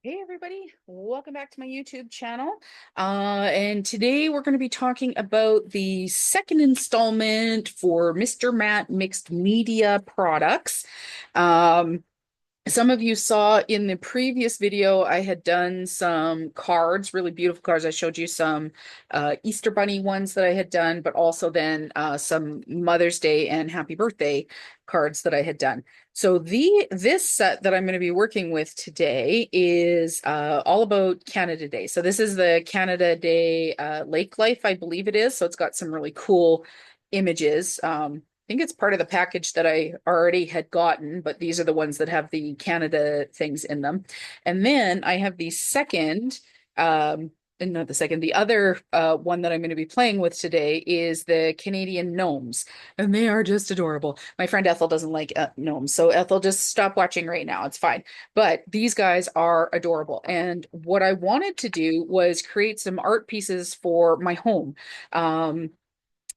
Hey everybody, welcome back to my YouTube channel. And today we're going to be talking about the second installment for Mr. Matt Mixed Media Products. Um, some of you saw in the previous video, I had done some cards, really beautiful cards. I showed you some Easter Bunny ones that I had done, but also then some Mother's Day and Happy Birthday cards that I had done. So this set that I'm going to be working with today is all about Canada Day. So this is the Canada Day Lake Life, I believe it is. So it's got some really cool images. I think it's part of the package that I already had gotten, but these are the ones that have the Canada things in them. And then I have the second, and not the second, the other one that I'm going to be playing with today is the Canadian gnomes. And they are just adorable. My friend Ethel doesn't like gnomes, so Ethel, just stop watching right now. It's fine. But these guys are adorable. And what I wanted to do was create some art pieces for my home.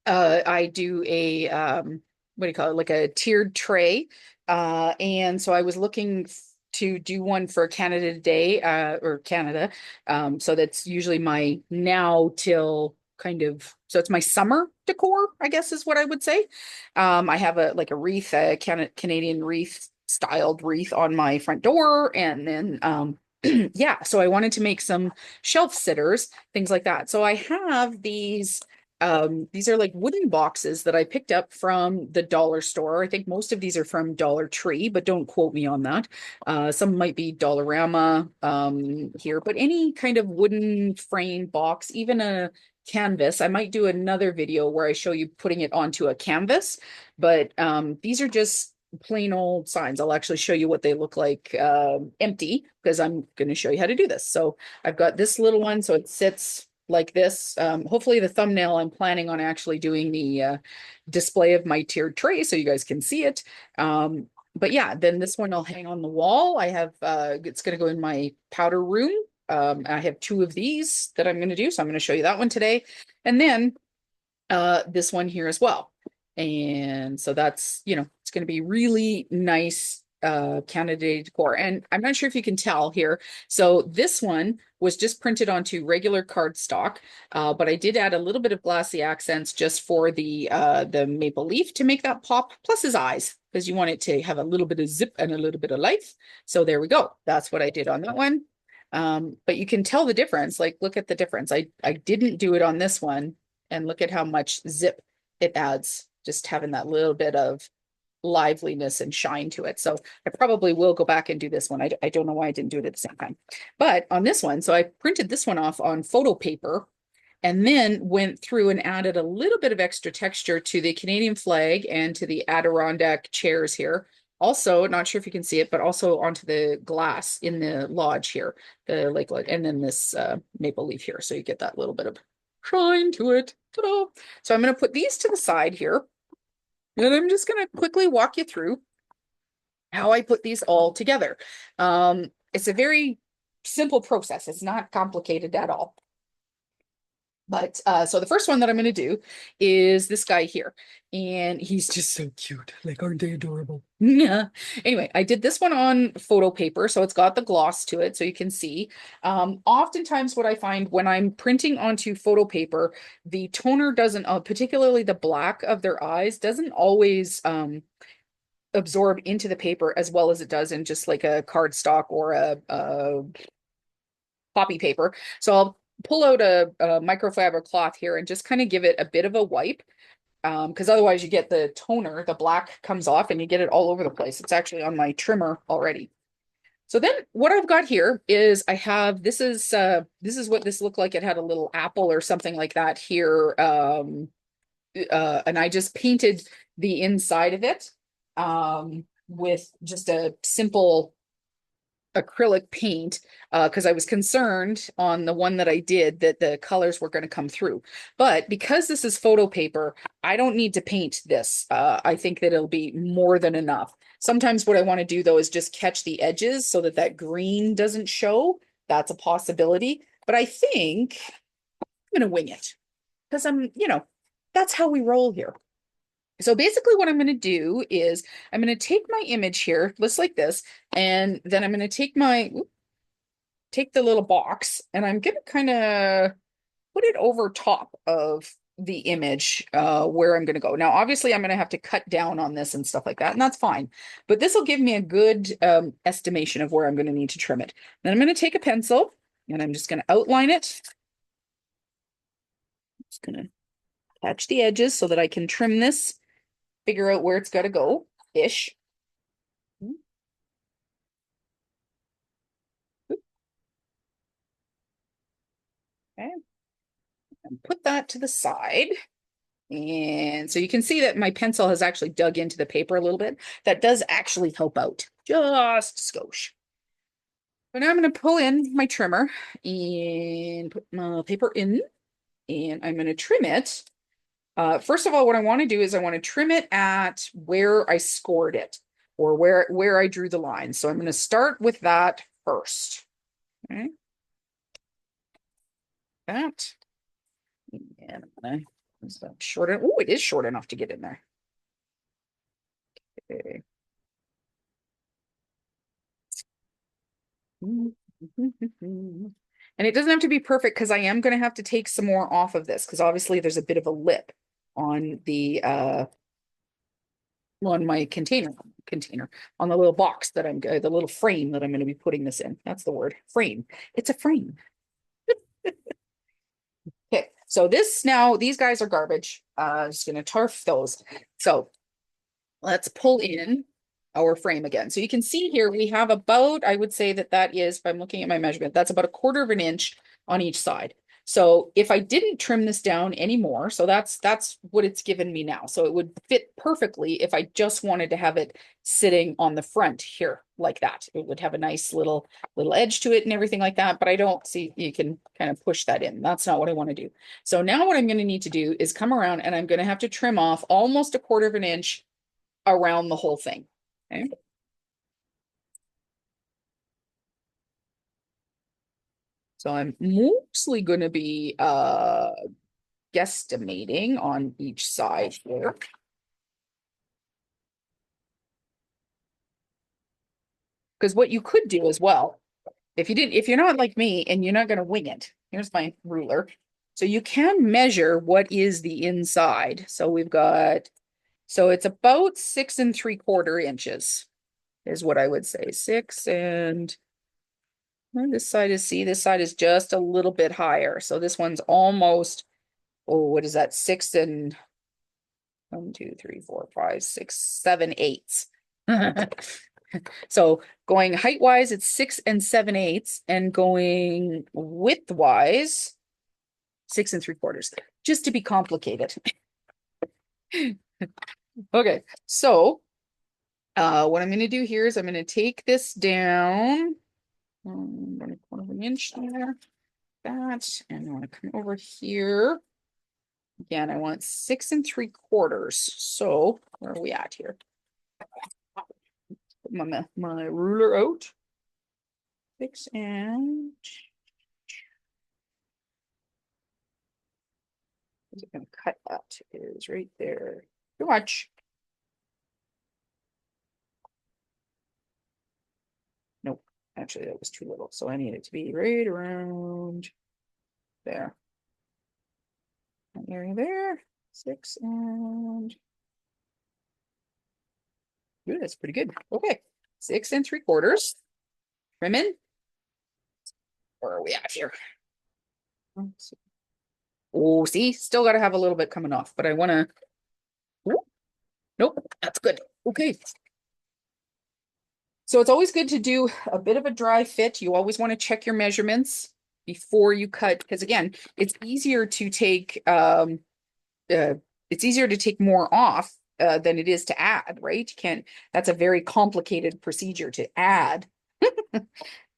I do a what do you call it, like a tiered tray. And so I was looking to do one for Canada Day, or Canada. So that's usually my now till kind of, so it's my summer decor, I guess is what I would say. I have a like a wreath, a Canadian wreath styled wreath on my front door, and then yeah, so I wanted to make some shelf sitters, things like that. So I have these are like wooden boxes that I picked up from the dollar store. I think most of these are from Dollar Tree, but don't quote me on that. Some might be Dollarama here, but any kind of wooden frame box, even a canvas. I might do another video where I show you putting it onto a canvas, but these are just plain old signs. I'll actually show you what they look like empty, because I'm going to show you how to do this. So I've got this little one, so it sits like this. Hopefully the thumbnail, I'm planning on actually doing the display of my tiered tray so you guys can see it. But yeah, then this one I'll hang on the wall. I have, it's going to go in my powder room. I have two of these that I'm going to do. So I'm going to show you that one today. And then this one here as well. And so that's, it's going to be really nice Canada decor. And I'm not sure if you can tell here. So this one was just printed onto regular cardstock, but I did add a little bit of glassy accents just for the maple leaf to make that pop, plus his eyes, because you want it to have a little bit of zip and a little bit of life. So there we go. That's what I did on that one. But you can tell the difference. Like, look at the difference. I didn't do it on this one, and look at how much zip it adds, just having that little bit of liveliness and shine to it. So I probably will go back and do this one. I don't know why I didn't do it at the same time. But on this one, so I printed this one off on photo paper and then went through and added a little bit of extra texture to the Canadian flag and to the Adirondack chairs here. Also, not sure if you can see it, but also onto the glass in the lodge here, the lake lodge, and then this maple leaf here. So you get that little bit of shine to it. Ta-da! So I'm going to put these to the side here, and I'm just going to quickly walk you through how I put these all together. It's a very simple process. It's not complicated at all. But so the first one that I'm going to do is this guy here. And he's just so cute. Like, aren't they adorable? Yeah. Anyway, I did this one on photo paper, so it's got the gloss to it, so you can see. Oftentimes what I find when I'm printing onto photo paper, the toner doesn't, particularly the black of their eyes, doesn't always absorb into the paper as well as it does in just like a cardstock or a copy paper. So I'll pull out a microfiber cloth here and just kind of give it a bit of a wipe, because otherwise you get the toner, the black comes off and you get it all over the place. It's actually on my trimmer already. So then what I've got here is I have, this is what this looked like. It had a little apple or something like that here. And I just painted the inside of it with just a simple acrylic paint, because I was concerned on the one that I did that the colors were going to come through. But because this is photo paper, I don't need to paint this. I think that it'll be more than enough. Sometimes what I want to do though is just catch the edges so that that green doesn't show. That's a possibility. But I think I'm going to wing it, because that's how we roll here. So basically what I'm going to do is I'm going to take my image here, just like this, and then I'm going to take my, take the little box and I'm gonna kind of put it over top of the image where I'm going to go. Now, obviously, I'm going to have to cut down on this and stuff like that, and that's fine. But this will give me a good estimation of where I'm going to need to trim it. Then I'm going to take a pencil and I'm just going to outline it. Just going to patch the edges so that I can trim this, figure out where it's got to go-ish. Okay. And put that to the side. And so you can see that my pencil has actually dug into the paper a little bit. That does actually help out, just skosh. But now I'm going to pull in my trimmer and put my paper in, and I'm going to trim it. First of all, what I want to do is I want to trim it at where I scored it or where I drew the line. So I'm going to start with that first. Okay. That. And I'm going to, is that short? Oh, it is short enough to get in there. Okay. And it doesn't have to be perfect because I am going to have to take some more off of this because obviously there's a bit of a lip on the on my container on the little box that I'm the little frame that I'm going to be putting this in. That's the word, frame. It's a frame. Okay, so this now, these guys are garbage. Just going to turf those. So let's pull in our frame again. So you can see here we have about, I would say that is, if I'm looking at my measurement, that's about 1/4 of an inch on each side. So if I didn't trim this down anymore, so that's what it's given me now. So it would fit perfectly if I just wanted to have it sitting on the front here like that. It would have a nice little edge to it and everything like that, but I don't see, you can kind of push that in. That's not what I want to do. So now what I'm going to need to do is come around and I'm going to have to trim off almost 1/4 of an inch around the whole thing. Okay. So I'm mostly going to be guesstimating on each side here. Because what you could do as well, if you're not like me and you're not going to wing it, here's my ruler. So you can measure what is the inside. So we've got, so it's about 6 3/4 inches is what I would say. 6 and this side is C, this side is just a little bit higher. So this one's almost, oh, what is that? 6 and 1, 2, 3, 4, 5, 6, 7/8. So going height wise, it's 6 7/8, and going width wise, 6 3/4, just to be complicated. Okay, so what I'm going to do here is I'm going to take this down. I'm going to 1/4 of an inch there. That, and I want to come over here. Again, I want 6 3/4. So where are we at here? Put my ruler out. 6 and is it going to cut that? It is right there. Too much. Nope. Actually, that was too little. So I need it to be right around there. An area there. 6 and good. That's pretty good. Okay. 6 3/4. Trim in. Where are we at here? Oh, see, still got to have a little bit coming off, but I want to. Nope, that's good. Okay. So it's always good to do a bit of a dry fit. You always want to check your measurements before you cut, because again, it's easier to take more off than it is to add, right? You can't, that's a very complicated procedure to add.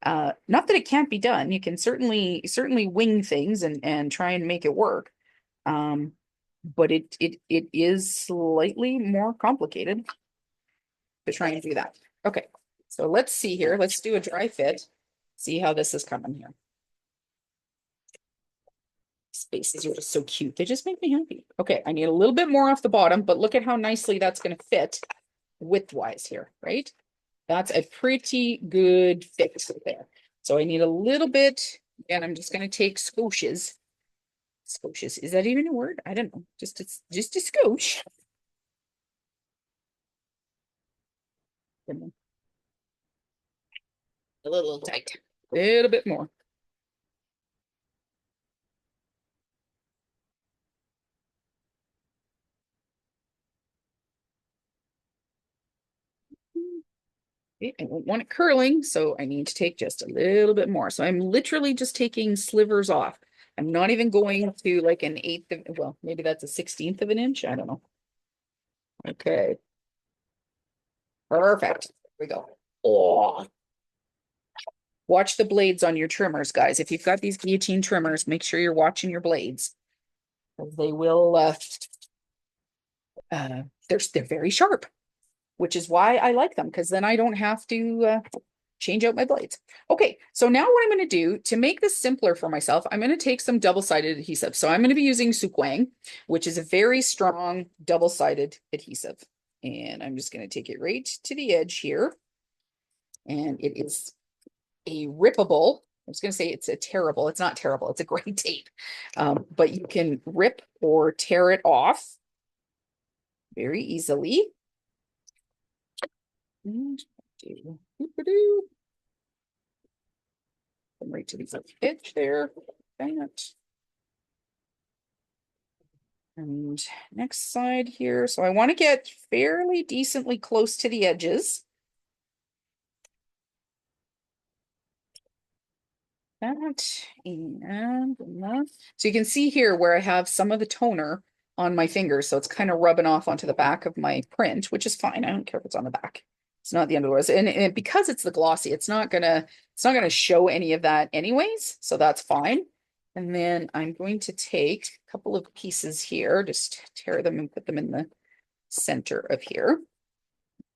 Not that it can't be done. You can certainly wing things and try and make it work. But it is slightly more complicated to try and do that. Okay, so let's see here. Let's do a dry fit. See how this is coming here. Spaces are just so cute. They just make me happy. Okay, I need a little bit more off the bottom, but look at how nicely that's going to fit width-wise here, right? That's a pretty good fit there. So I need a little bit, and I'm just going to take scotias. Scotias, is that even a word? I don't know. Just a skosh. A little tight. A little bit more. Okay, I don't want it curling, so I need to take just a little bit more. So I'm literally just taking slivers off. I'm not even going to like an eighth of, well, maybe that's a 16th of an inch. I don't know. Okay, perfect. There we go. Oh, watch the blades on your trimmers, guys. If you've got these guillotine trimmers, make sure you're watching your blades. They will uh they're very sharp, which is why I like them, because then I don't have to change out my blades. Okay, so now what I'm going to do to make this simpler for myself, I'm going to take some double-sided adhesive. So I'm going to be using Sukwang, which is a very strong double-sided adhesive. And I'm just going to take it right to the edge here. And it is a rippable. I was going to say it's a terrible. It's not terrible. It's a great tape. But you can rip or tear it off very easily. And do, come right to the edge there. That. And next side here. So I want to get fairly decently close to the edges. That and enough. So you can see here where I have some of the toner on my fingers. So it's kind of rubbing off onto the back of my print, which is fine. I don't care if it's on the back. It's not the end of the world. And because it's the glossy, it's not gonna show any of that anyways. So that's fine. And then I'm going to take a couple of pieces here, just tear them and put them in the center of here.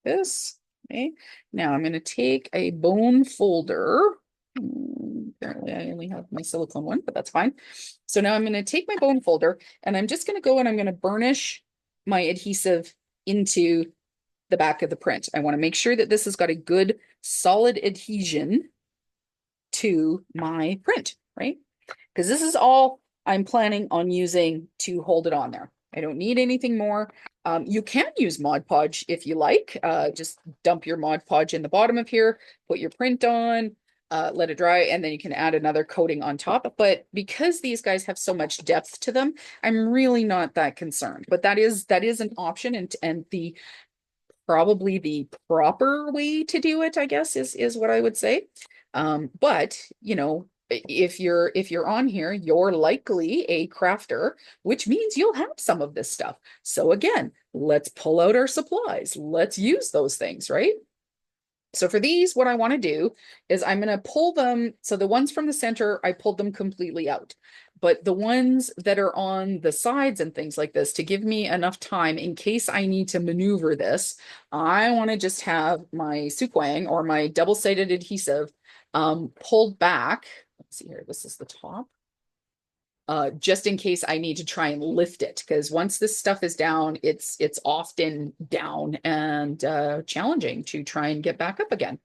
This. Okay. Now I'm going to take a bone folder. Apparently I only have my silicone one, but that's fine. So now I'm going to take my bone folder and I'm just going to go and I'm going to burnish my adhesive into the back of the print. I want to make sure that this has got a good solid adhesion to my print, right? Because this is all I'm planning on using to hold it on there. I don't need anything more. You can use Mod Podge if you like. Just dump your Mod Podge in the bottom of here, put your print on, let it dry, and then you can add another coating on top. But because these guys have so much depth to them, I'm really not that concerned. But that is an option, and the probably the proper way to do it, I guess, is what I would say. But if you're on here, you're likely a crafter, which means you'll have some of this stuff. So again, let's pull out our supplies. Let's use those things, right? So for these, what I want to do is I'm going to pull them. So the ones from the center, I pulled them completely out. But the ones that are on the sides and things like this, to give me enough time in case I need to maneuver this, I want to just have my Sukwang or my double-sided adhesive pulled back. Let's see here. This is the top. Just in case I need to try and lift it, because once this stuff is down, it's often down and challenging to try and get back up again.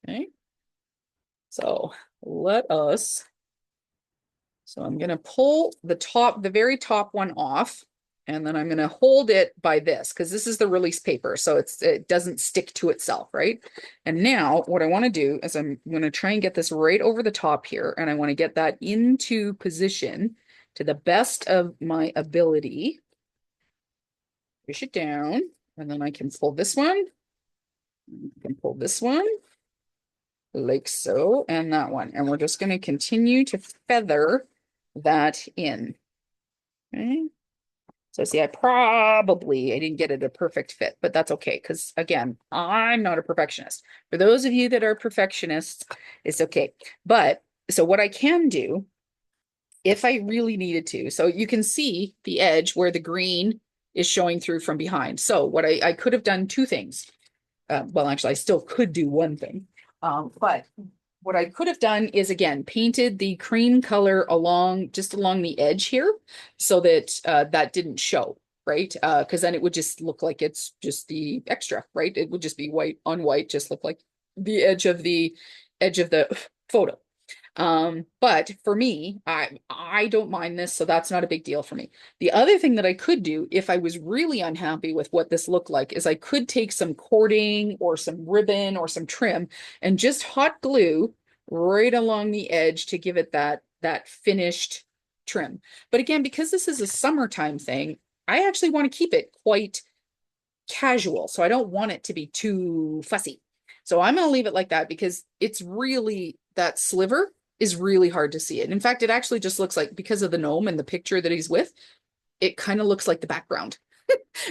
Okay, so let us. So I'm going to pull the very top one off, and then I'm going to hold it by this because this is the release paper, so it doesn't stick to itself, right? And now what I want to do is I'm going to try and get this right over the top here, and I want to get that into position to the best of my ability. Push it down, and then I can pull this one. I can pull this one like so, and that one, and we're just going to continue to feather that in. Okay. So see, I didn't get it a perfect fit, but that's okay. Because again, I'm not a perfectionist. For those of you that are perfectionists, it's okay. But so what I can do, if I really needed to, so you can see the edge where the green is showing through from behind. So what I could have done two things. Well, actually, I still could do one thing. But what I could have done is again painted the cream color just along the edge here so that that didn't show, right? Because then it would just look like it's just the extra, right? It would just be white on white, just look like the edge of the photo. But for me, I don't mind this, so that's not a big deal for me. The other thing that I could do if I was really unhappy with what this looked like is I could take some cording or some ribbon or some trim and just hot glue right along the edge to give it that finished trim. But again, because this is a summertime thing, I actually want to keep it quite casual. So I don't want it to be too fussy. So I'm going to leave it like that because it's really that sliver is really hard to see it. In fact, it actually just looks like because of the gnome and the picture that he's with, it kind of looks like the background.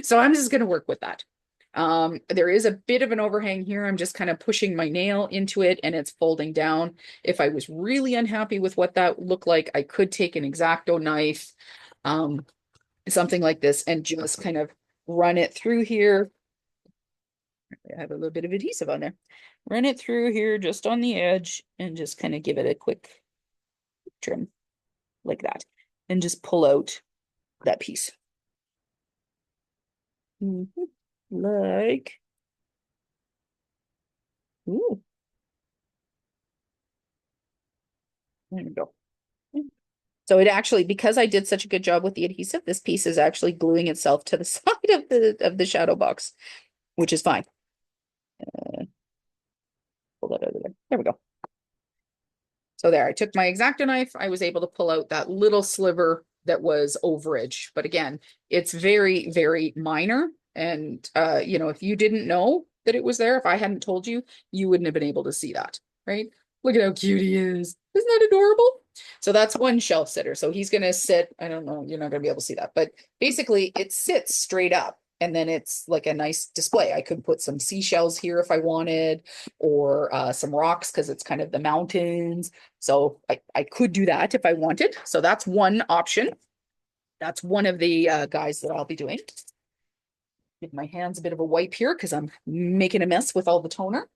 So I'm just going to work with that. There is a bit of an overhang here. I'm just kind of pushing my nail into it and it's folding down. If I was really unhappy with what that looked like, I could take an X-Acto knife, something like this, and just kind of run it through here. I have a little bit of adhesive on there. Run it through here just on the edge and just kind of give it a quick trim like that. And just pull out that piece. Like, ooh, there we go. So it actually, because I did such a good job with the adhesive, this piece is actually gluing itself to the side of the shadow box, which is fine. Pull that out of there. There we go. So there, I took my X-Acto knife. I was able to pull out that little sliver that was overage. But again, it's very, very minor. And, if you didn't know that it was there, if I hadn't told you, you wouldn't have been able to see that, right? Look at how cute he is. Isn't that adorable? So that's one shelf sitter. So he's going to sit, I don't know, you're not going to be able to see that, but basically it sits straight up and then it's like a nice display. I could put some seashells here if I wanted, or some rocks because it's kind of the mountains. So I could do that if I wanted. So that's one option. That's one of the guys that I'll be doing. Give my hands a bit of a wipe here because I'm making a mess with all the toner.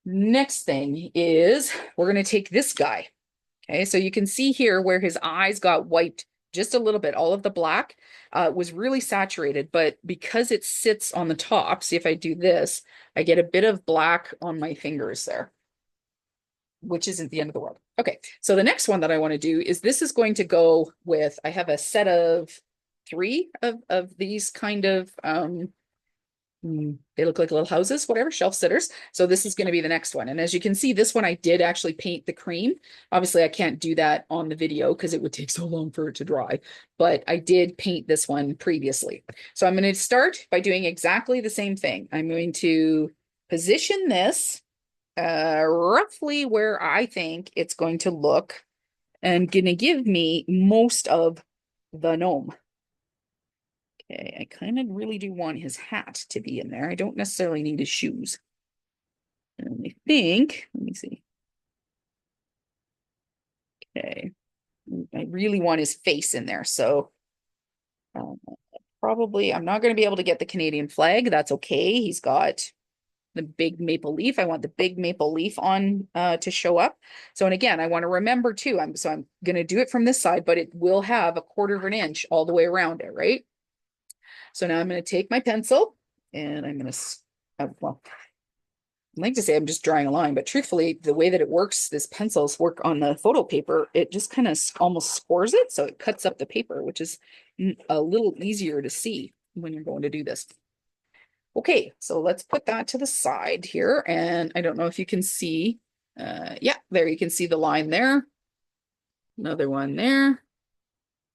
Next thing is we're going to take this guy. Okay, so you can see here where his eyes got wiped just a little bit. All of the black was really saturated, but because it sits on the top, see if I do this, I get a bit of black on my fingers there, which isn't the end of the world. Okay, so the next one that I want to do is this is going to go with, I have a set of three of these kind of they look like little houses, whatever, shelf sitters. So this is going to be the next one. And as you can see, this one I did actually paint the cream. Obviously, I can't do that on the video because it would take so long for it to dry, but I did paint this one previously. So I'm going to start by doing exactly the same thing. I'm going to position this roughly where I think it's going to look and going to give me most of the gnome. Okay, I kind of really do want his hat to be in there. I don't necessarily need his shoes. And I think, let me see. Okay, I really want his face in there. So probably, I'm not going to be able to get the Canadian flag. That's okay. He's got the big maple leaf. I want the big maple leaf on to show up. So, and again, I want to remember too, I'm going to do it from this side, but it will have a 1/4 of an inch all the way around it, right? So now I'm going to take my pencil and I'm going to, well, I like to say I'm just drawing a line, but truthfully, the way that it works, this pencils work on the photo paper, it just kind of almost scores it. So it cuts up the paper, which is a little easier to see when you're going to do this. Okay, so let's put that to the side here. And I don't know if you can see, yeah, there you can see the line there. Another one there.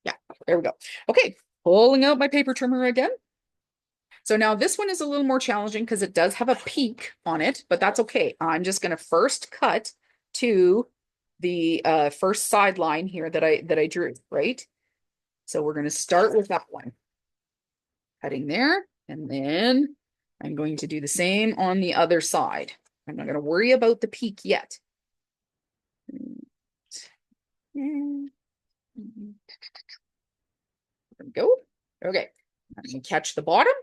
Yeah, there we go. Okay, pulling out my paper trimmer again. So now this one is a little more challenging because it does have a peak on it, but that's okay. I'm just going to first cut to the first sideline here that I drew, right? So we're going to start with that one. Cutting there, and then I'm going to do the same on the other side. I'm not going to worry about the peak yet. There we go. Okay, I'm going to catch the bottom.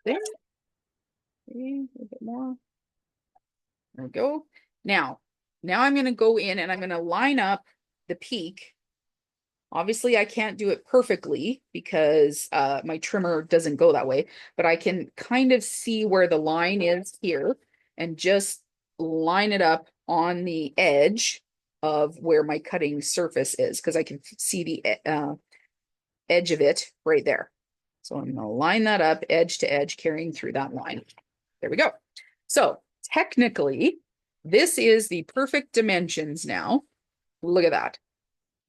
There. Okay, a little bit more. There we go. Now I'm going to go in and I'm going to line up the peak Obviously, I can't do it perfectly because my trimmer doesn't go that way, but I can kind of see where the line is here and just line it up on the edge of where my cutting surface is because I can see the edge of it right there. So I'm going to line that up edge to edge, carrying through that line. There we go. So technically, this is the perfect dimensions now. Look at that.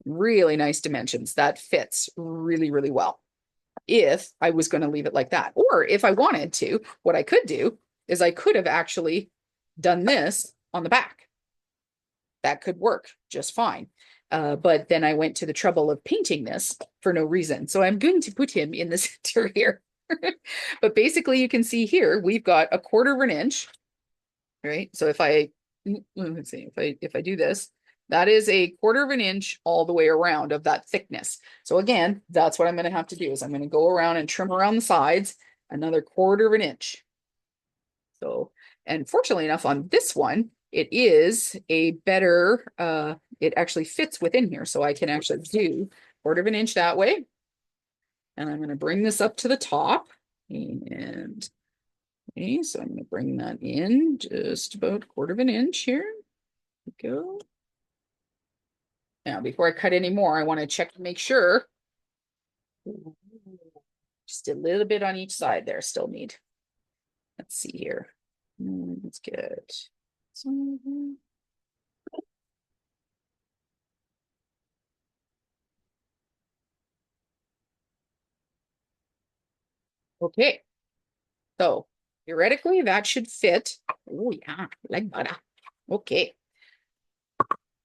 Really nice dimensions. That fits really, really well. If I was going to leave it like that, or if I wanted to, what I could do is I could have actually done this on the back. That could work just fine. But then I went to the trouble of painting this for no reason. So I'm going to put him in the center here. But basically you can see here, we've got a 1/4 inch, right? So if I, let's see, if I do this, that is a 1/4 inch all the way around of that thickness. So again, that's what I'm going to have to do is I'm going to go around and trim around the sides another 1/4 inch. So, and fortunately enough on this one, it is a better, it actually fits within here. So I can actually do 1/4 inch that way. And I'm going to bring this up to the top. And okay, so I'm going to bring that in just about 1/4 inch here. There we go. Now, before I cut any more, I want to check to make sure. Just a little bit on each side there still need. Let's see here. That's good. Okay. So theoretically, that should fit. Oh, yeah, like butter. Okay.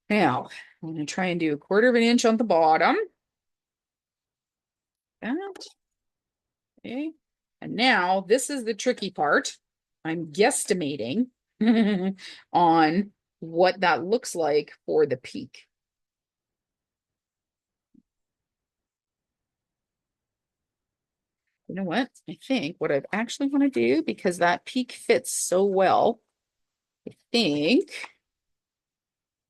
Now, I'm going to try and do a 1/4 inch on the bottom. That. Okay. And now this is the tricky part. I'm guesstimating on what that looks like for the peak. You know what? I think what I actually want to do, because that peak fits so well, I think,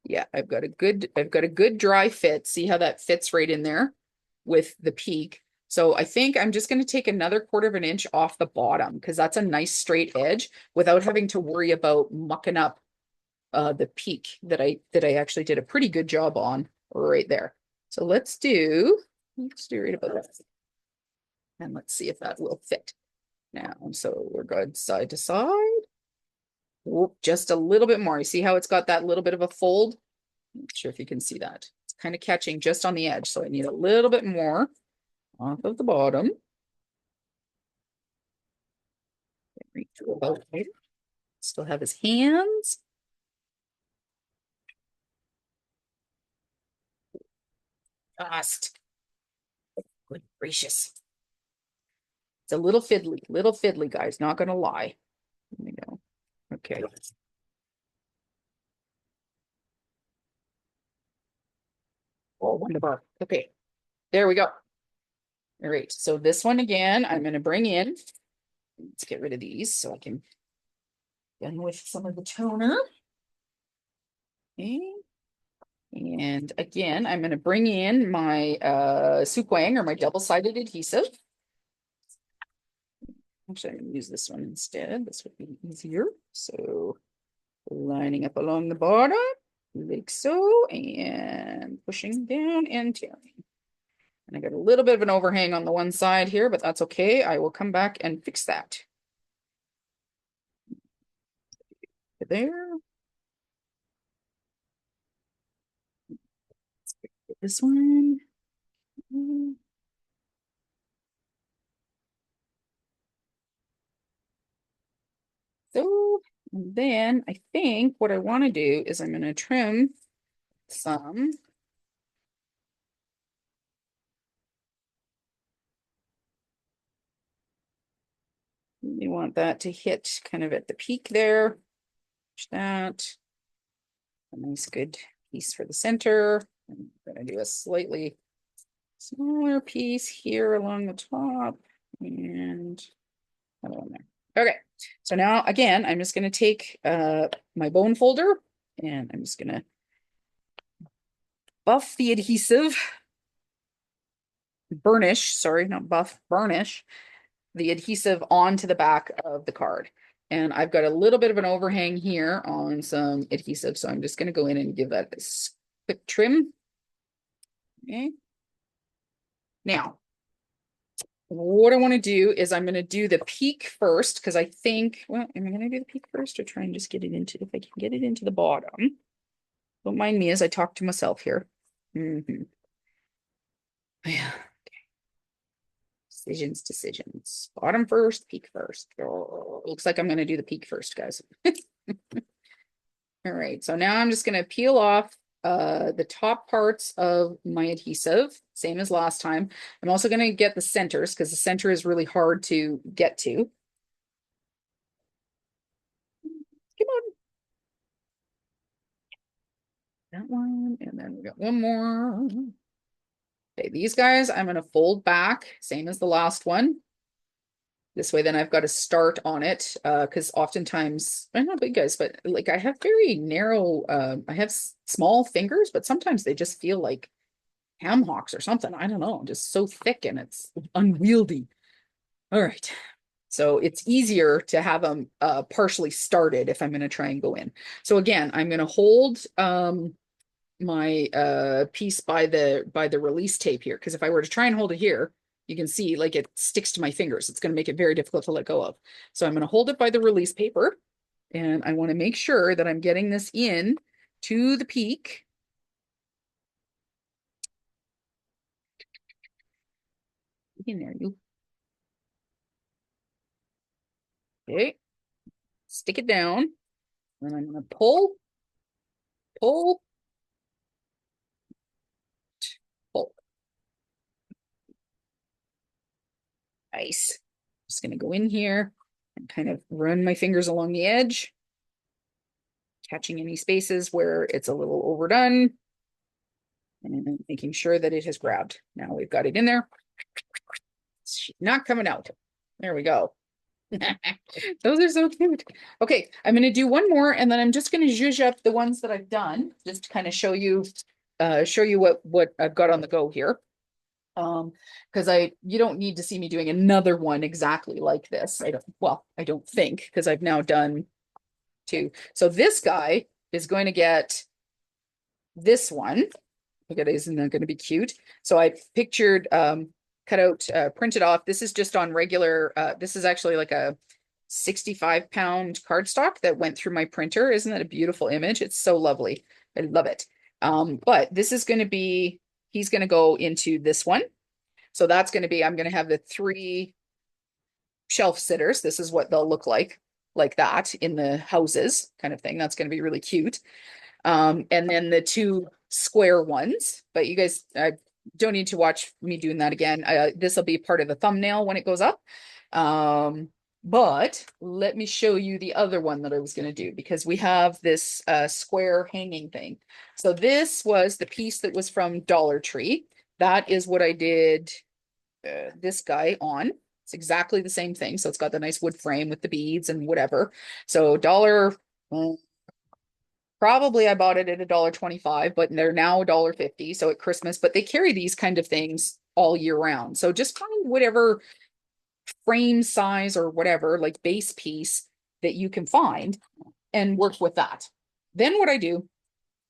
yeah, I've got a good dry fit. See how that fits right in there with the peak. So I think I'm just going to take another 1/4 inch off the bottom because that's a nice straight edge without having to worry about mucking up the peak that I actually did a pretty good job on right there. So let's do right about that. And let's see if that will fit now. So we're good side to side. Whoop, just a little bit more. You see how it's got that little bit of a fold? I'm not sure if you can see that. It's kind of catching just on the edge. So I need a little bit more off of the bottom. Still have his hands. Just good gracious. It's a little fiddly, guys, not gonna lie. There we go. Okay. Oh, wonderful. Okay, there we go. All right, so this one again, I'm gonna bring in. Let's get rid of these so I can get with some of the toner. Okay. And again, I'm going to bring in my Suquang or my double-sided adhesive. Actually, I'm going to use this one instead. This would be easier. So lining up along the bottom, like so, and pushing down and tearing. And I got a little bit of an overhang on the one side here, but that's okay. I will come back and fix that. There. This one. So, and then I think what I want to do is I'm going to trim some. You want that to hit kind of at the peak there. That. A nice good piece for the center. I'm going to do a slightly smaller piece here along the top and another one there. Okay, so now again, I'm just going to take my bone folder and I'm just going to buff the adhesive burnish, sorry, not buff, burnish the adhesive onto the back of the card. And I've got a little bit of an overhang here on some adhesive, so I'm just going to go in and give that this quick trim. Okay. Now, what I want to do is I'm going to do the peak first because I think, well, am I going to do the peak first or try and just get it into, if I can get it into the bottom? Don't mind me as I talk to myself here. Yeah. Decisions. Bottom first, peak first. Oh, looks like I'm going to do the peak first, guys. All right, so now I'm just going to peel off the top parts of my adhesive, same as last time. I'm also going to get the centers because the center is really hard to get to. Come on. That one, and then we got one more. Okay, these guys I'm going to fold back, same as the last one. This way, then I've got to start on it because oftentimes, I'm not big guys, but like I have very narrow, I have small fingers, but sometimes they just feel like ham hocks or something. I don't know, just so thick and it's unwieldy. All right. So it's easier to have them partially started if I'm going to try and go in. So again, I'm going to hold my piece by the release tape here because if I were to try and hold it here, you can see like it sticks to my fingers. It's going to make it very difficult to let go of. So I'm going to hold it by the release paper and I want to make sure that I'm getting this in to the peak. In there, you. Okay. Stick it down. And I'm going to pull, pull, pull. Nice. Just going to go in here and kind of run my fingers along the edge, catching any spaces where it's a little overdone and making sure that it has grabbed. Now we've got it in there. It's not coming out. There we go. Those are so cute. Okay, I'm going to do one more and then I'm just going to zhuzh up the ones that I've done just to kind of show you what I've got on the go here. Because you don't need to see me doing another one exactly like this. I don't think because I've now done two. So this guy is going to get this one. Look at it, isn't that going to be cute? So I pictured cut out printed off. This is just on regular this is actually like a 65-pound cardstock that went through my printer. Isn't that a beautiful image? It's so lovely. I love it. But this is going to be, he's going to go into this one. So that's going to be, I'm going to have the 3 shelf sitters. This is what they'll look like that in the houses kind of thing. That's going to be really cute. And then the 2 square ones, but you guys don't need to watch me doing that again. This will be part of the thumbnail when it goes up. But let me show you the other one that I was going to do because we have this square hanging thing. So this was the piece that was from Dollar Tree. That is what I did this guy on. It's exactly the same thing. So it's got the nice wood frame with the beads and whatever. So probably I bought it at $1.25, but they're now $1.50. So at Christmas, but they carry these kind of things all year round. So just find whatever frame size or whatever, like base piece that you can find and work with that. Then what I do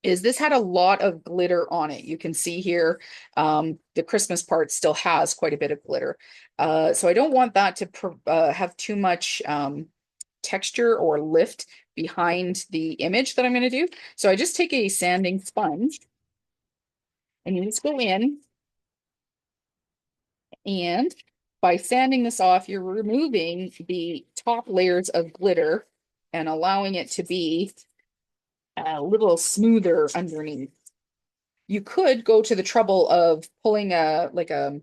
is this had a lot of glitter on it. You can see here, the Christmas part still has quite a bit of glitter. So I don't want that to have too much texture or lift behind the image that I'm going to do. So I just take a sanding sponge and you just go in and by sanding this off, you're removing the top layers of glitter and allowing it to be a little smoother underneath. You could go to the trouble of pulling what do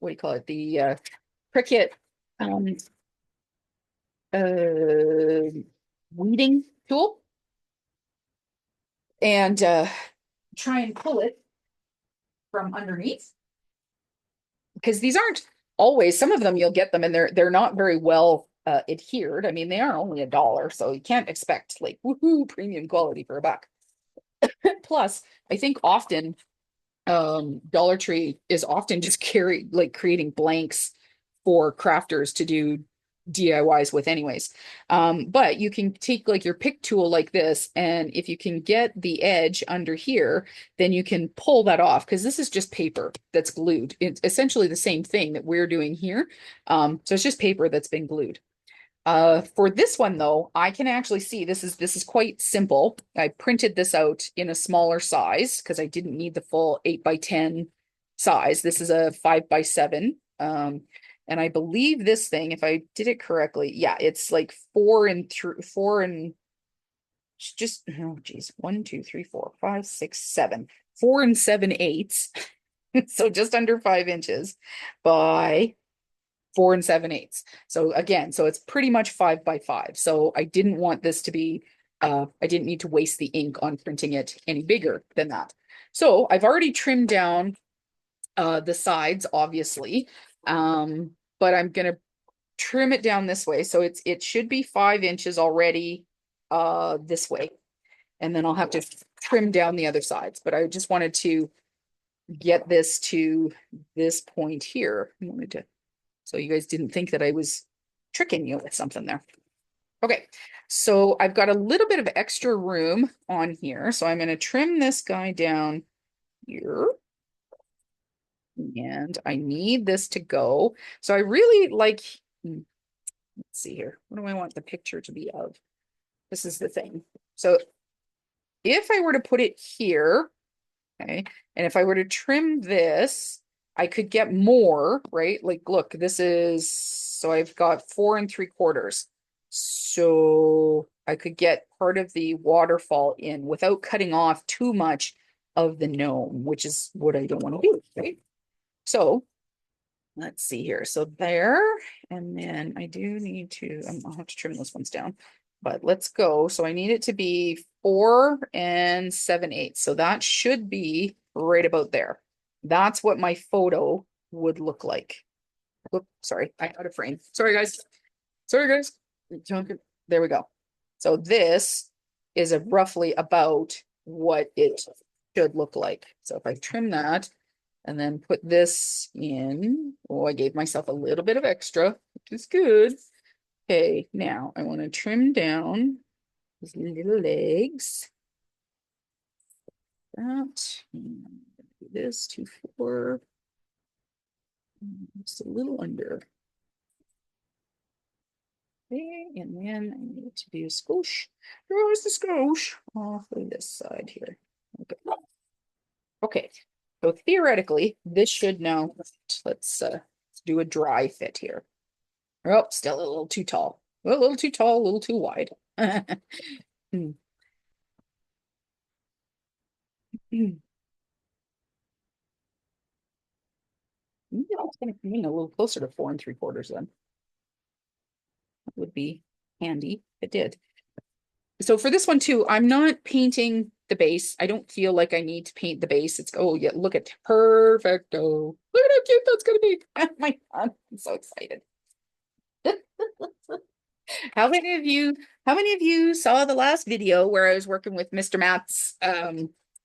you call it? The Cricut weeding tool and try and pull it from underneath. Because these aren't always, some of them you'll get them and they're not very well adhered. I mean, they are only $1, so you can't expect like woohoo premium quality for $1. Plus, I think often Dollar Tree is often just creating blanks for crafters to do DIYs with anyways. But you can take like your pick tool like this, and if you can get the edge under here, then you can pull that off because this is just paper that's glued. It's essentially the same thing that we're doing here. So it's just paper that's been glued. For this one though, I can actually see this is quite simple. I printed this out in a smaller size because I didn't need the full 8 by 10 size. This is a 5 by 7. And I believe this thing, if I did it correctly, yeah, it's like four and just oh geez, 1, 2, 3, 4, 5, 6, 7. 4 and 7/8. So just under 5 inches by 4 and 7/8. So again, so it's pretty much 5 by 5. So I didn't want this to be, I didn't need to waste the ink on printing it any bigger than that. So I've already trimmed down the sides, obviously, but I'm gonna trim it down this way. So it should be 5 inches already this way. And then I'll have to trim down the other sides. But I just wanted to get this to this point here. I wanted to so you guys didn't think that I was tricking you with something there. Okay, so I've got a little bit of extra room on here. So I'm going to trim this guy down here. And I need this to go. So I really like, let's see here. What do I want the picture to be of? This is the thing. So if I were to put it here, okay, and if I were to trim this, I could get more, right? Like, look, this is, so I've got 4 3/4. So I could get part of the waterfall in without cutting off too much of the gnome, which is what I don't want to do, right? So let's see here. So there, and then I do need to, I'll have to trim those ones down, but let's go. So I need it to be 4 and 7/8. So that should be right about there. That's what my photo would look like. Oops, sorry, I got a frame. Sorry, guys. Sorry, guys. There we go. So this is a roughly about what it should look like. So if I trim that and then put this in, oh, I gave myself a little bit of extra, which is good. Okay, now I want to trim down these little legs. That, and do this 2, 4, just a little under. Okay, and then I need to do a skosh. Where's the skosh? Off of this side here. Okay. Okay, so theoretically, this should now, let's do a dry fit here. Oh, still a little too tall. A little too tall, a little too wide. Hmm. Yeah, it's gonna come in a little closer to 4 3/4 then. That would be handy if it did. So for this one too, I'm not painting the base. I don't feel like I need to paint the base. It's, oh yeah, look at perfecto. Look at how cute that's gonna be. Oh my God, I'm so excited. How many of you saw the last video where I was working with Mr. Matt's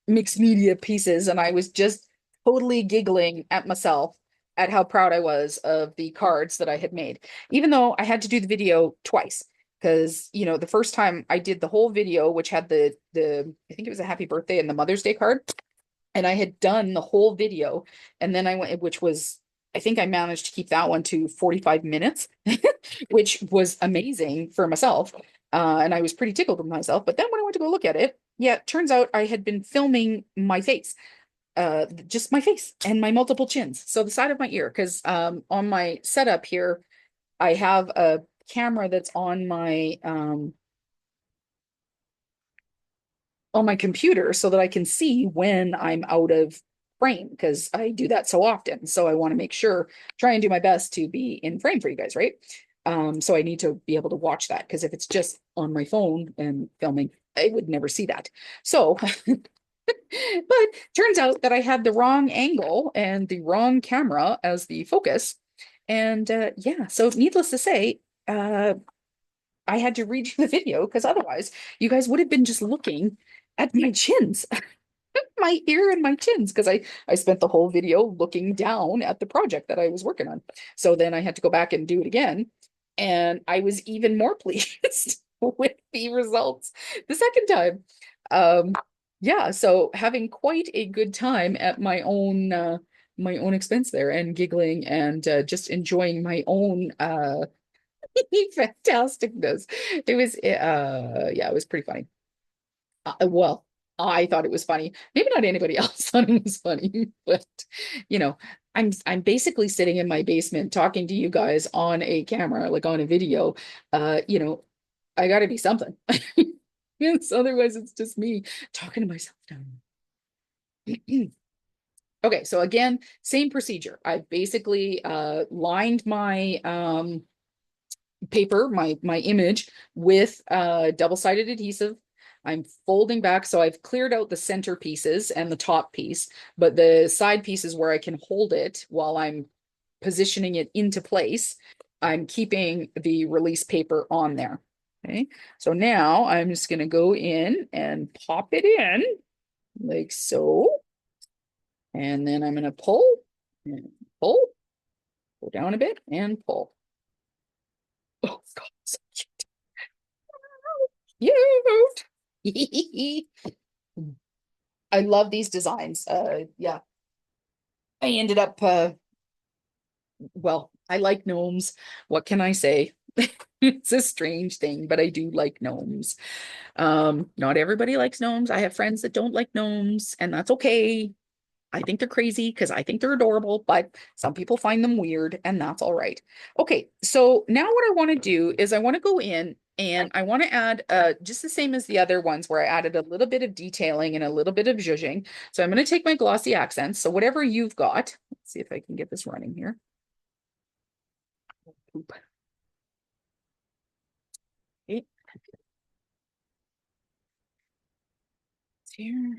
mixed media pieces and I was just totally giggling at myself at how proud I was of the cards that I had made, even though I had to do the video twice. Because, the first time I did the whole video, which had the I think it was a happy birthday and the Mother's Day card, and I had done the whole video, and then I went, which was, I think I managed to keep that one to 45 minutes, which was amazing for myself. And I was pretty tickled with myself. But then when I went to go look at it, yeah, it turns out I had been filming my face, just my face and my multiple chins. So the side of my ear, because on my setup here, I have a camera that's on my computer so that I can see when I'm out of frame because I do that so often. So I want to make sure, try and do my best to be in frame for you guys, right? So I need to be able to watch that because if it's just on my phone and filming, I would never see that. So, but turns out that I had the wrong angle and the wrong camera as the focus. And yeah, so needless to say, I had to redo the video because otherwise you guys would have been just looking at my chins. my ear and my chins because I spent the whole video looking down at the project that I was working on. So then I had to go back and do it again, and I was even more pleased with the results the second time. Um, yeah, so having quite a good time at my own expense there and giggling and just enjoying my own fantasticness. It was yeah, it was pretty funny. Well, I thought it was funny. Maybe not anybody else thought it was funny, but you know, I'm basically sitting in my basement talking to you guys on a camera, like on a video. You know, I got to be something. Yes, otherwise it's just me talking to myself down. Okay, so again, same procedure. I've basically lined my paper, my image with double-sided adhesive. I'm folding back, so I've cleared out the center pieces and the top piece, but the side pieces where I can hold it while I'm positioning it into place, I'm keeping the release paper on there. Okay, so now I'm just going to go in and pop it in like so, and then I'm going to pull and pull, go down a bit and pull. Oh God, so cute. I love these designs. Yeah, I ended up, well, I like gnomes. What can I say? It's a strange thing, but I do like gnomes. Not everybody likes gnomes. I have friends that don't like gnomes, and that's okay. I think they're crazy because I think they're adorable, but some people find them weird, and that's all right. Okay, so now what I want to do is I want to go in and I want to add just the same as the other ones where I added a little bit of detailing and a little bit of zhuzhing. So I'm going to take my glossy accents. So whatever you've got, let's see if I can get this running here. Poop. Okay, it's here.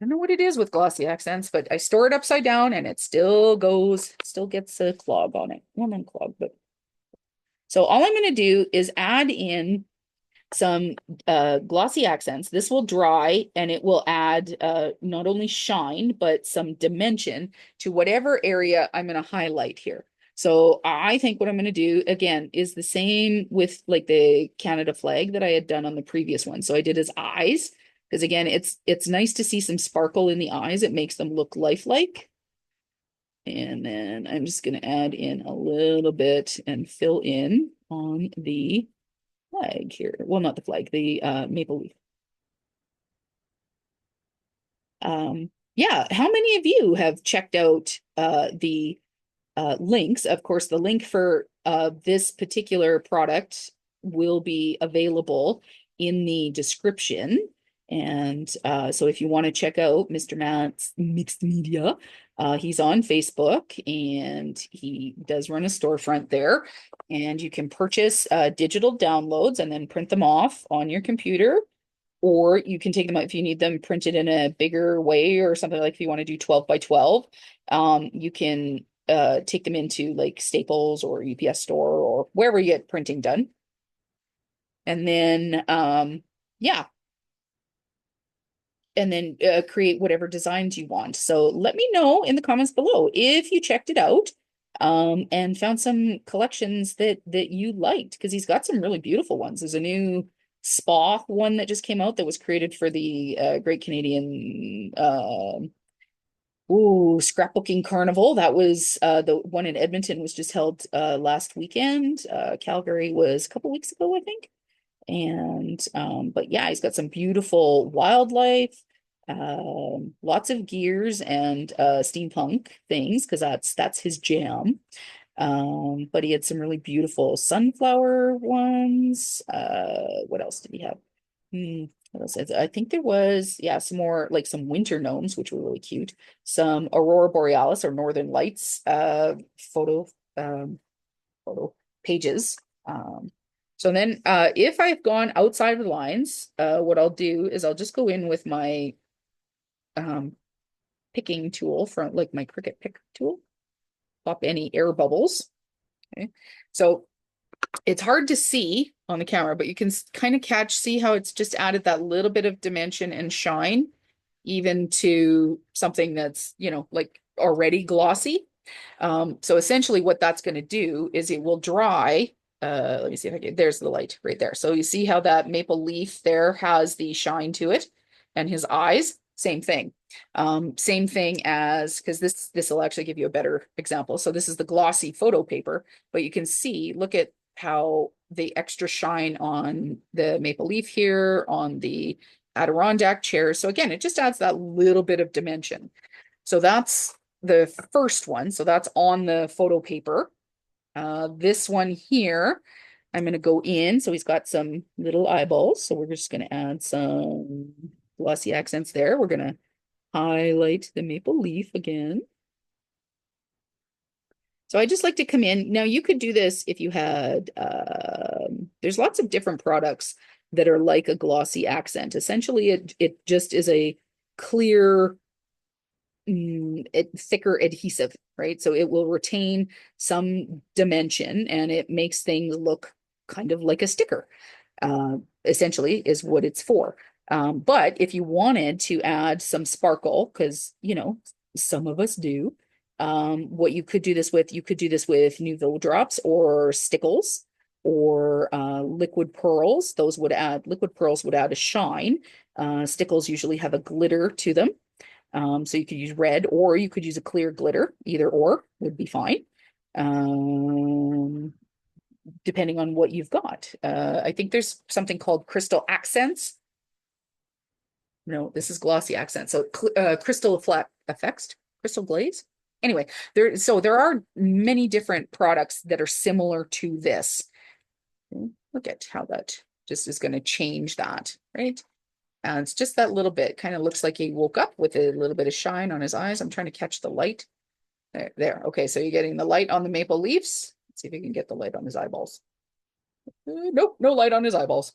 I don't know what it is with glossy accents, but I store it upside down and it still goes, still gets a clog on it. Well, not clog, but so all I'm going to do is add in some glossy accents. This will dry and it will add not only shine, but some dimension to whatever area I'm going to highlight here. So I think what I'm going to do again is the same with like the Canada flag that I had done on the previous one. So I did his eyes because again, it's nice to see some sparkle in the eyes. It makes them look lifelike. And then I'm just going to add in a little bit and fill in on the flag here. Well, not the flag, the maple leaf. Yeah, how many of you have checked out the links? Of course, the link for this particular product will be available in the description. And so if you want to check out Mr. Matt's Mixed Media, he's on Facebook and he does run a storefront there. And you can purchase digital downloads and then print them off on your computer. Or you can take them out if you need them printed in a bigger way or something like if you want to do 12 by 12. You can take them into like Staples or UPS store or wherever you get printing done. And then yeah, and then create whatever designs you want. So let me know in the comments below if you checked it out and found some collections that you liked because he's got some really beautiful ones. There's a new spa one that just came out that was created for the Great Canadian Scrapbooking Carnival. That was the one in Edmonton was just held last weekend. Calgary was a couple weeks ago, I think. And but yeah, he's got some beautiful wildlife, lots of gears and steampunk things because that's his jam. But he had some really beautiful sunflower ones. What else did he have? What else? I think there was, yeah, some more like some winter gnomes, which were really cute. Some aurora borealis or northern lights photo photo pages. So then if I've gone outside of the lines, what I'll do is I'll just go in with my um, picking tool from like my Cricut pick tool, pop any air bubbles. Okay. So it's hard to see on the camera, but you can kind of see how it's just added that little bit of dimension and shine, even to something that's, like already glossy. So essentially what that's going to do is it will dry. Let me see if I can, there's the light right there. So you see how that maple leaf there has the shine to it, and his eyes, same thing. Same thing as, because this will actually give you a better example. So this is the glossy photo paper, but you can see, look at how the extra shine on the maple leaf here, on the Adirondack chair. So again, it just adds that little bit of dimension. So that's the first one. So that's on the photo paper. This one here, I'm going to go in. So he's got some little eyeballs. So we're just going to add some glossy accents there. We're going to highlight the maple leaf again. So I just like to come in. Now you could do this if you had, there's lots of different products that are like a glossy accent. Essentially, it just is a clear, thicker adhesive, right? So it will retain some dimension and it makes things look kind of like a sticker, essentially is what it's for. But if you wanted to add some sparkle, because, some of us do, what you could do this with, you could do this with Nouveau drops or stickles or liquid pearls. Liquid pearls would add a shine. Stickles usually have a glitter to them. So you could use red or you could use a clear glitter, either or would be fine. Depending on what you've got. I think there's something called crystal accents. No, this is glossy accent. So crystal flat effects, crystal glaze. Anyway, there are many different products that are similar to this. Look at how that just is going to change that, right? And it's just that little bit, kind of looks like he woke up with a little bit of shine on his eyes. I'm trying to catch the light. There. Okay, so you're getting the light on the maple leaves. Let's see if you can get the light on his eyeballs. Nope, no light on his eyeballs.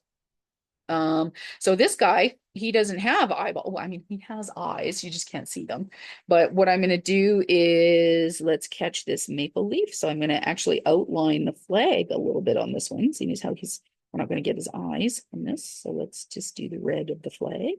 So this guy, he doesn't have eyeball. Well, I mean, he has eyes, you just can't see them. But what I'm going to do is let's catch this maple leaf. So I'm going to actually outline the flag a little bit on this one, seeing as how we're not going to get his eyes on this. So let's just do the red of the flag.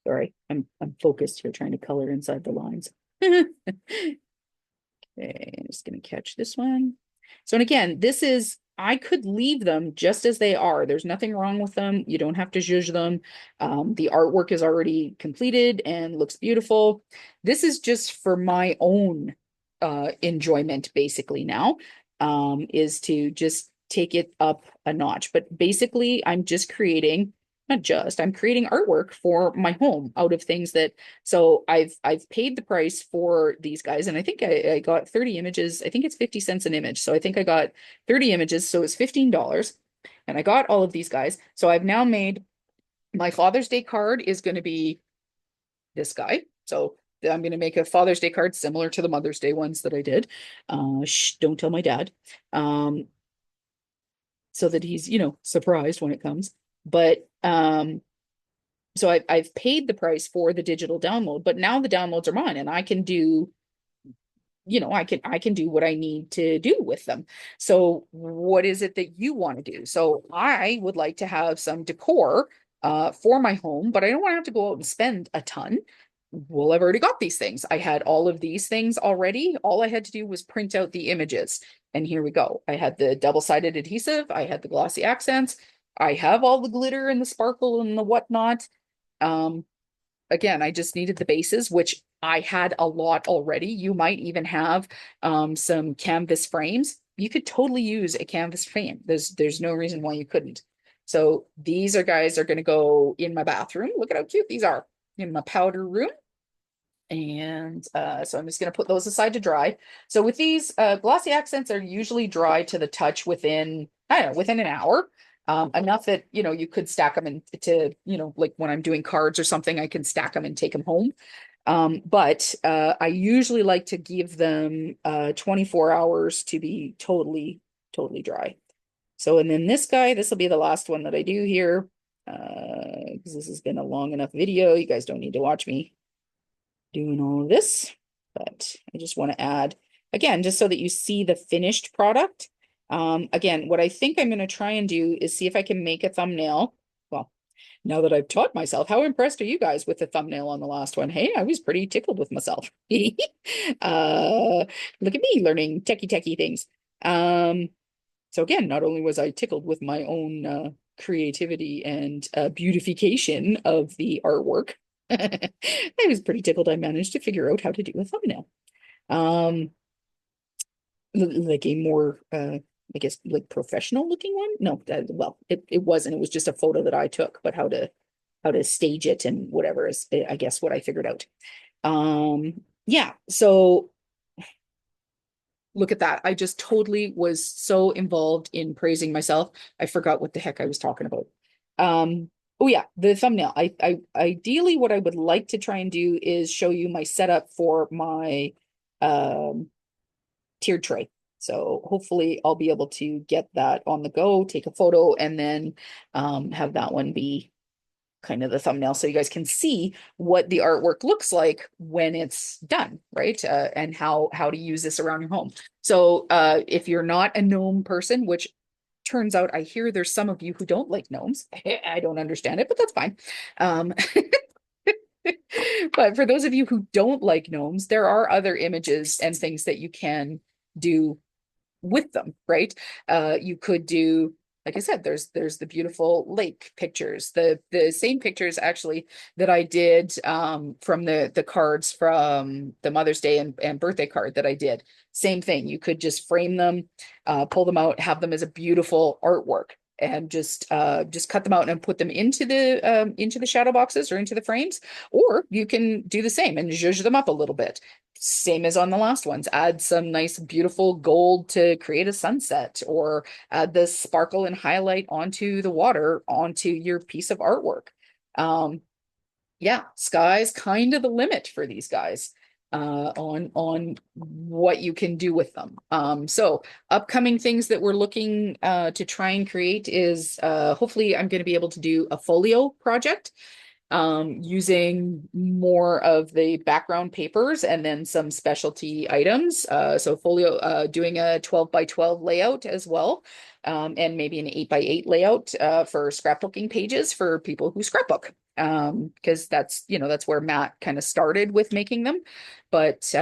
Sorry, I'm focused here trying to color inside the lines. Okay, I'm just going to catch this one. So, and again, I could leave them just as they are. There's nothing wrong with them. You don't have to zhuzh them. The artwork is already completed and looks beautiful. This is just for my own enjoyment, basically now, is to just take it up a notch. But basically, I'm creating artwork for my home out of things that, so I've paid the price for these guys, and I think I got 30 images. I think it's 50 cents an image. So I think I got 30 images, so it's $15. And I got all of these guys. So I've now made my Father's Day card is going to be this guy. So I'm going to make a Father's Day card similar to the Mother's Day ones that I did. Don't tell my dad. So that he's, surprised when it comes. But so I've paid the price for the digital download, but now the downloads are mine and I can do, I can do what I need to do with them. So what is it that you want to do? So I would like to have some decor for my home, but I don't want to have to go out and spend a ton. Well, I've already got these things. I had all of these things already. All I had to do was print out the images. And here we go. I had the double-sided adhesive. I had the glossy accents. I have all the glitter and the sparkle and the whatnot. Again, I just needed the bases, which I had a lot already. You might even have some canvas frames. You could totally use a canvas frame. There's no reason why you couldn't. So these guys are going to go in my bathroom. Look at how cute these are in my powder room. And so I'm just going to put those aside to dry. So with these glossy accents are usually dry to the touch within, I don't know, within an hour. Enough that, you could stack them into, like when I'm doing cards or something, I can stack them and take them home. But I usually like to give them 24 hours to be totally, totally dry. So, and then this guy, this will be the last one that I do here. because this has been a long enough video. You guys don't need to watch me doing all of this, but I just want to add, again, just so that you see the finished product. Again, what I think I'm going to try and do is see if I can make a thumbnail. Well, now that I've taught myself, how impressed are you guys with the thumbnail on the last one? Hey, I was pretty tickled with myself. Look at me learning techie things. So again, not only was I tickled with my own creativity and beautification of the artwork, I was pretty tickled I managed to figure out how to do a thumbnail. Um, like a more, I guess, like professional looking one. No, well, it wasn't. It was just a photo that I took, but how to stage it and whatever is, I guess, what I figured out. Yeah. So look at that. I just totally was so involved in praising myself. I forgot what the heck I was talking about. Oh yeah, the thumbnail. I ideally what I would like to try and do is show you my setup for my um tiered tray. So hopefully I'll be able to get that on the go, take a photo, and then have that one be kind of the thumbnail so you guys can see what the artwork looks like when it's done, right? And how to use this around your home. So if you're not a gnome person, which turns out I hear there's some of you who don't like gnomes. I don't understand it, but that's fine. Um, but for those of you who don't like gnomes, there are other images and things that you can do with them, right? You could do, like I said, there's the beautiful lake pictures, the same pictures actually that I did from the cards from the Mother's Day and birthday card that I did. Same thing. You could just frame them, pull them out, have them as a beautiful artwork. And just cut them out and put them into the shadow boxes or into the frames, or you can do the same and zhuzh them up a little bit. Same as on the last ones, add some nice beautiful gold to create a sunset, or add the sparkle and highlight onto the water onto your piece of artwork. Yeah, sky's kind of the limit for these guys on what you can do with them. So upcoming things that we're looking to try and create is hopefully I'm going to be able to do a folio project using more of the background papers and then some specialty items. So folio, doing a 12 by 12 layout as well, and maybe an 8 by 8 layout for scrapbooking pages for people who scrapbook. Because that's, that's where Matt kind of started with making them. But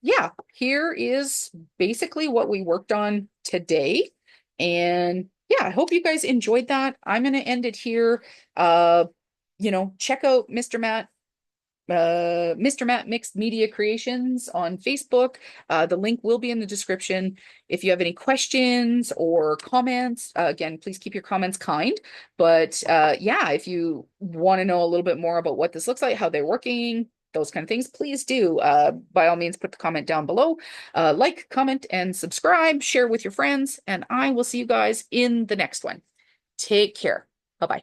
yeah, here is basically what we worked on today. And yeah, I hope you guys enjoyed that. I'm going to end it here. Check out Mr. Matt Mixed Media Creations on Facebook. The link will be in the description. If you have any questions or comments, again, please keep your comments kind. But yeah, if you want to know a little bit more about what this looks like, how they're working, those kind of things, please do. By all means, put the comment down below. Like, comment, and subscribe. Share with your friends. And I will see you guys in the next one. Take care. Bye-bye.